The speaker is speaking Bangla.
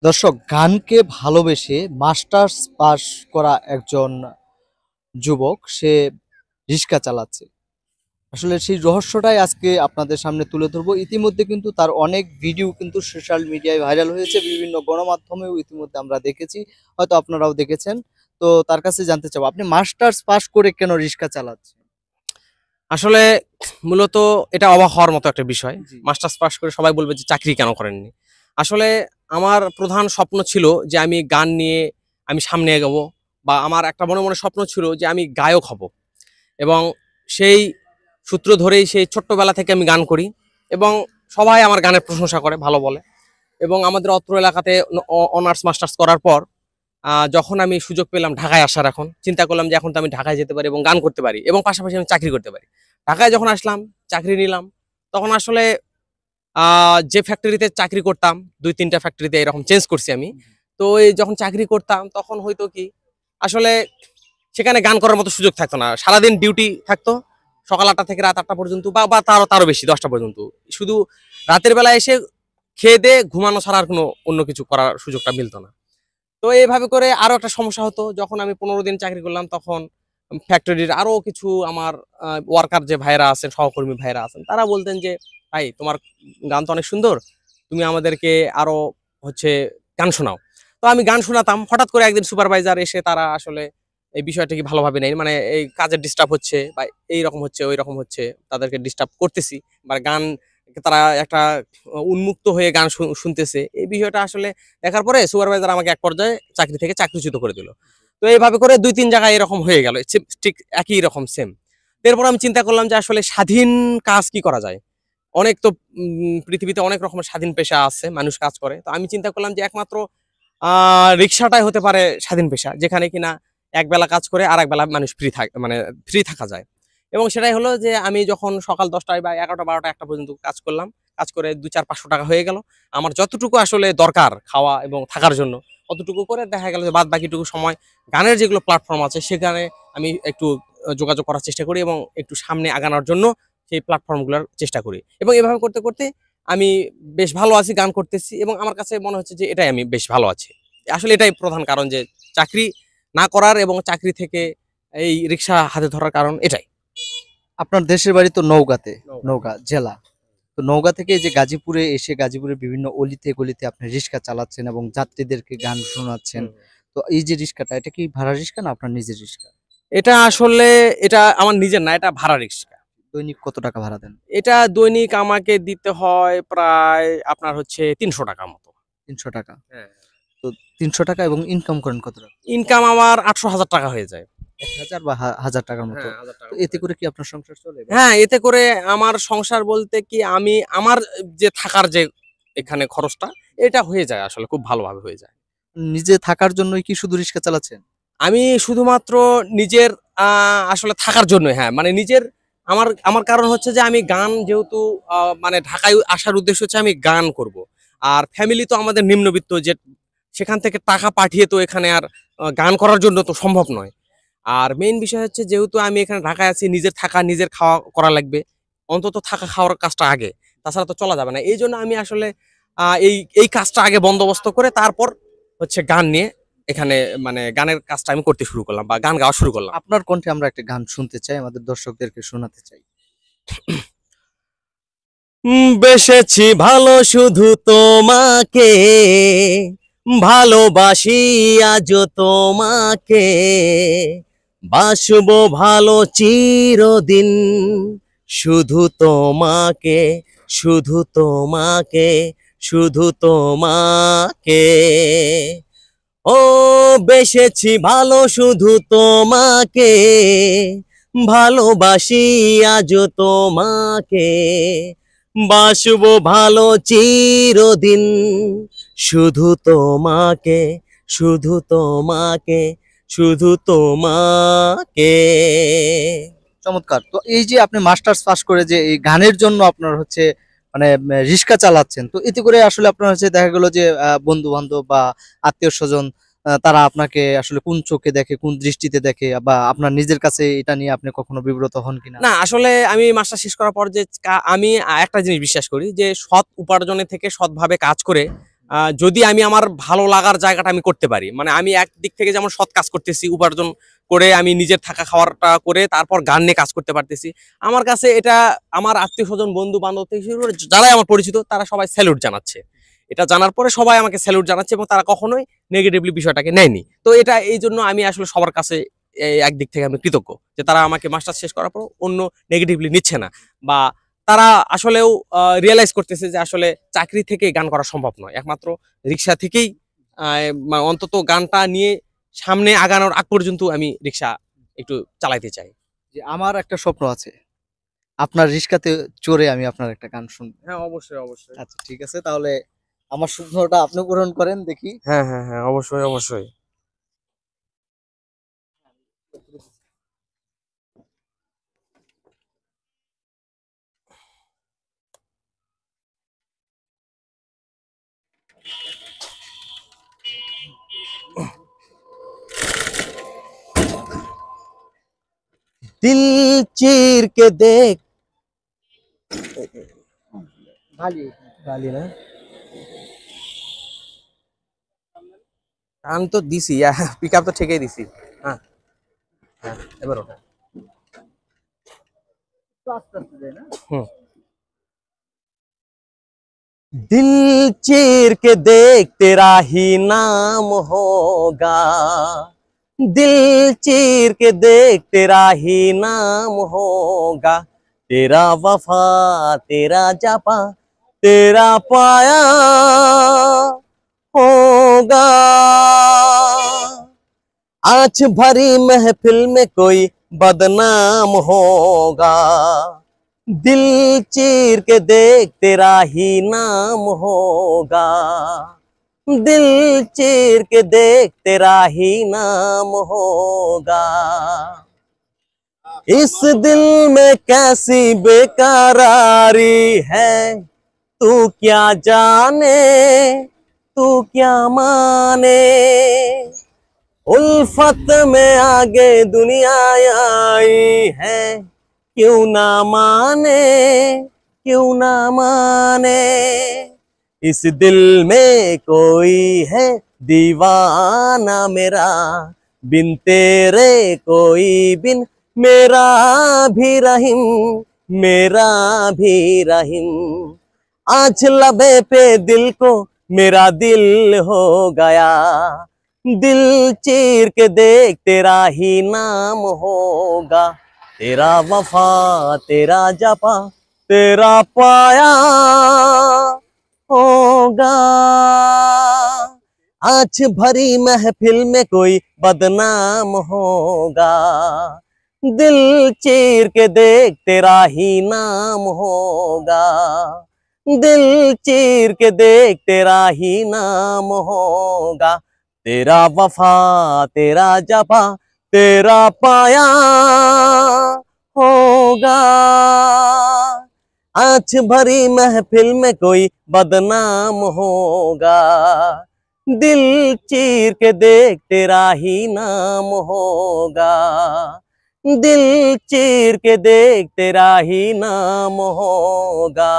দর্শক, গানকে ভালোবেসে মাস্টার্স পাস করা একজন যুবক সে রিক্সা চালাচ্ছে। আসলে সেই রহস্যটাই আজকে আপনাদের সামনে তুলে ধরবো। ইতিমধ্যে কিন্তু তার অনেক ভিডিও কিন্তু সোশ্যাল মিডিয়ায় ভাইরাল হয়েছে, বিভিন্ন গণমাধ্যমেও ইতিমধ্যে আমরা দেখেছি, হয়তো আপনারাও দেখেছেন। তো তার কাছে জানতে চাবো, আপনি মাস্টার্স পাস করে কেন রিক্সা চালাচ্ছেন? আসলে মূলত এটা অবাক হওয়ার মতো একটা বিষয়। জি। মাস্টার্স পাস করে সবাই বলবে যে চাকরি কেন করেননি? আসলে আমার প্রধান স্বপ্ন ছিল যে আমি গান নিয়ে আমি সামনে এগোবো, বা আমার একটা মনে মনে স্বপ্ন ছিল যে আমি গায়ক হব। এবং সেই সূত্র ধরেই সেই ছোট্টবেলা থেকে আমি গান করি, এবং সবাই আমার গানের প্রশংসা করে, ভালো বলে। এবং আমাদের অত্র এলাকাতে অনার্স মাস্টার্স করার পর যখন আমি সুযোগ পেলাম ঢাকায় আসার, এখন চিন্তা করলাম যে এখন তো আমি ঢাকায় যেতে পারি এবং গান করতে পারি, এবং পাশাপাশি আমি চাকরি করতে পারি। ঢাকায় যখন আসলাম, চাকরি নিলাম, তখন আসলে যে ফ্যাক্টরিতে চাকরি করতাম, ২-৩টা ফ্যাক্টরিতে এরকম চেঞ্জ করছি আমি। তো এই যখন চাকরি করতাম তখন হয়তো কি, আসলে সেখানে গান করার মতো সুযোগ থাকতো না। সারাদিন ডিউটি থাকতো, সকাল ৮টা থেকে রাত ৮টা পর্যন্ত, বা তারও বেশি, ১০টা পর্যন্ত। শুধু রাতের বেলায় এসে খেয়ে দিয়ে ঘুমানো ছাড়া আর কোনো অন্য কিছু করার সুযোগটা মিলতো না। তো এইভাবে করে আরো একটা সমস্যা হতো, যখন আমি ১৫ দিন চাকরি করলাম, তখন ফ্যাক্টরির আরো কিছু আমার ওয়ার্কার যে ভাইরা আছেন, সহকর্মী ভাইরা আছেন, তারা বলতেন যে ভাই, তোমার গান তো অনেক সুন্দর, তুমি আমাদেরকে আরো হচ্ছে গান শোনাও। তো আমি গান শোনাতাম। হঠাৎ করে একদিন সুপারভাইজার এসে, তারা আসলে এই বিষয়টাকে ভালোভাবে নেই, মানে এই কাজের ডিস্টার্ব হচ্ছে বা এই রকম হচ্ছে ওই রকম হচ্ছে, তাদেরকে ডিস্টার্ব করতেছি, বা গান তারা একটা উন্মুক্ত হয়ে গান শুনতেছে, এই বিষয়টা আসলে দেখার পরে সুপারভাইজার আমাকে এক পর্যায়ে চাকরি থেকে চাকরিচ্যুত করে দিল। তো এইভাবে করে ২-৩ জায়গায় এরকম হয়ে গেল, ঠিক একই রকম সেম। এরপর আমি চিন্তা করলাম যে আসলে স্বাধীন কাজ কি করা যায়। অনেক তো পৃথিবীতে অনেক রকমের স্বাধীন পেশা আছে, মানুষ কাজ করে। তো আমি চিন্তা করলাম যে একমাত্র রিক্সাটাই হতে পারে স্বাধীন পেশা, যেখানে কিনা একবেলা কাজ করে আর একবেলা মানুষ মানে ফ্রি থাকা যায়। এবং সেটাই হলো যে আমি যখন সকাল ১০টায় বা ১১টা ১২টা ১টা পর্যন্ত কাজ করলাম, কাজ করে ২-৪-৫০০ টাকা হয়ে গেল। আমার যতটুকু আসলে দরকার খাওয়া এবং থাকার জন্য, অতটুকু করে দেখা গেল যে বাদ বাকিটুকু সময় গানের যেগুলো প্ল্যাটফর্ম আছে সেখানে আমি একটু যোগাযোগ করার চেষ্টা করি, এবং একটু সামনে আগানোর জন্য সেই প্ল্যাটফর্মগুলোর চেষ্টা করি। এবং এভাবে করতে করতে আমি বেশ ভালো আছি, গান করতেছি, এবং আমার কাছে মনে হচ্ছে যে এটাই আমি বেশ ভালো আছি। আসলে এটাই প্রধান কারণ যে চাকরি না করার এবং চাকরি থেকে এই রিক্সা হাতে ধরার কারণ এটাই। আপনার দেশের বাড়ি তো নওগাঁতে, নওগাঁ। নওগাঁ জেলা। তো নওগাঁ থেকে এই যে গাজীপুরে এসে গাজীপুরের বিভিন্ন অলিতে গলিতে আপনি রিক্সা চালাচ্ছেন এবং যাত্রীদেরকে গান শোনাচ্ছেন। হুম। তো এই যে রিক্সাটা, এটা কি ভাড়া রিক্সা না আপনার নিজের রিক্সা? এটা আসলে এটা আমার নিজের না, এটা ভাড়া রিক্সা। দৈনিক কত টাকা ভাড়া দেন? এটা দৈনিক আমাকে দিতে হয় প্রায় আপনার হচ্ছে ৩০০ টাকা মতো। ৳৩০০। হ্যাঁ। তো ৳৩০০ এবং ইনকাম করেন কত টাকা? ইনকাম আমার ৮০০-১০০০ টাকা হয়ে যায়। ১,০০০ বা ৳১,০০০ মতো। হ্যাঁ, ১০০০ তো টাকার এতে মতো। করে কি আপনার সংসার চলে? বা হ্যাঁ, এতে করে আমার সংসার বলতে কি, আমি আমার যে থাকার যে এখানে খরচটা, এটা হয়ে যায়, আসলে খুব ভালোভাবে হয়ে যায়। নিজে থাকার জন্যই কি শুধু রিক্সা চালাচ্ছেন? আমি শুধুমাত্র নিজের আসলে থাকার জন্যই, হ্যাঁ, মানে নিজের, আমার আমার কারণ হচ্ছে যে আমি গান যেহেতু মানে ঢাকায় আসার উদ্দেশ্য হচ্ছে আমি গান করব। আর ফ্যামিলি তো আমাদের নিম্নবিত্ত, যে সেখান থেকে টাকা পাঠিয়ে তো এখানে আর গান করার জন্য তো সম্ভব নয়। আর মেইন বিষয় হচ্ছে, যেহেতু আমি এখানে ঢাকায় আছি, নিজের থাকা, নিজের খাওয়া করা লাগবে। অন্তত থাকা খাওয়ার কাজটা আগে। তাছাড়া তো চলা যাবে না। এইজন্য আমি আসলে এই কাজটা আগে বন্দোবস্ত করে তারপর হচ্ছে গান নিয়ে এখানে, মানে গানের কাজটা আমি করতে শুরু করলাম, বা গান গাওয়া শুরু আচ্ছা, করলাম। আপনার কণ্ঠে আমরা একটা গান শুনতে চাই, আমাদের দর্শকদেরকে শোনাতে চাই। বেসেছি ভালো শুধু তোমাকে, ভালোবাসি আজও তোমাকে, বাসবো ভালো চিরদিন, শুধু তোমাকে, শুধু তোমাকে, শুধু তোমাকে। ও বেসেছি ভালো শুধু তোমাকে, ভালোবাসি আজও তোমাকে, বাসবো ভালো চিরদিন, শুধু তোমাকে, শুধু তোমাকে, শুধু তোমাকে। চমৎকার! তো এই যে আপনি মাস্টার্স পাস করে যে এই গানের জন্য আপনার হচ্ছে মানে রিক্সা চালাচ্ছেন। তো এতে করে আসলে আপনার হচ্ছে দেখা গেল যে বন্ধু-বান্ধব বা আত্মীয়স্বজন তারা আপনাকে আসলে কোন চোখে দেখে, কোন দৃষ্টিতে দেখে, বা আপনার নিজের কাছে এটা নিয়ে আপনি কখনো বিব্রত হন কিনা? না, আসলে আমি মাস্টার শেষ করার পর যে আমি একটা জিনিস বিশ্বাস করি, যে সৎ উপার্জনের থেকে সৎভাবে কাজ করে যদি আমি আমার ভালো লাগার জায়গাটা আমি করতে পারি, মানে আমি একদিক থেকে যেমন সৎ কাজ করতেছি, উপার্জন করে আমি নিজের থাকা খাওয়ারটা করে তারপর গান নিয়ে কাজ করতে পারতেছি, আমার কাছে এটা আমার আত্মীয় স্বজন বন্ধু বান্ধব থেকে শুরু করে যারাই আমার পরিচিত তারা সবাই স্যালুট জানাচ্ছে। এটা জানার পরে সবাই আমাকে স্যালুট জানাচ্ছে এবং তারা কখনোই নেগেটিভলি বিষয়টাকে নেয়নি। তো এটা এই জন্য আমি আসলে সবার কাছে একদিক থেকে আমি কৃতজ্ঞ যে তারা আমাকে মাস্টার্স শেষ করার পর অন্য নেগেটিভলি নিচ্ছে না, বা তারা আসলেও রিয়েলাইজ করতেছে যে আসলে চাকরি থেকে গান করা সম্ভব নয়, একমাত্র রিক্সা থেকেই অন্তত গানটা নিয়ে সামনে আগানোর আগ পর্যন্ত আমি রিক্সা একটু চালাইতে চাই। যে আমার একটা স্বপ্ন আছে, আপনার রিস্কাতে চড়ে আমি আপনার একটা গান শুনবো। হ্যাঁ, অবশ্যই অবশ্যই। আচ্ছা ঠিক আছে, তাহলে আমার স্বপ্নটা আপনি পূরণ করেন দেখি। হ্যাঁ হ্যাঁ হ্যাঁ, অবশ্যই অবশ্যই। দিল চির কে দেখ গালি গালি না, গান তো দিছি, পিক আপ তো ঠিকই দিছি। হ্যাঁ হ্যাঁ, এবার ওটা। একটু আস্তে আস্তে দেয় না। হুম। दिल चीर के देख तेरा ही नाम होगा, दिल चीर के देख तेरा ही नाम होगा, तेरा वफा तेरा जपा तेरा पाया होगा। आज भरी महफिल में कोई बदनाम होगा, दिल चीर के देख तेरा ही नाम होगा, दिल चीर के देख तेरा ही नाम होगा। इस दिल में कैसी बेकरारी है, तू क्या जाने तू क्या माने, उल्फत में आगे दुनिया आई है, क्यों ना माने क्यों ना माने। इस दिल में कोई है दीवाना मेरा, बिन तेरे कोई बिन मेरा भी रहीम, मेरा भी रहीम। आज लबे पे दिल को मेरा दिल हो गया, दिल चीर के देख तेरा ही नाम होगा, तेरा वफा तेरा जपा तेरा पाया होगा। आज भरी महफिल में कोई बदनाम होगा, दिल चीर के देख तेरा ही नाम होगा, दिल चीर के देख तेरा ही नाम होगा, तेरा वफा तेरा जफा तेरा पाया होगा। आज भरी महफिल में कोई बदनाम होगा, दिल चीर के देख तेरा ही नाम होगा, दिल चीर के देख तेरा ही नाम होगा।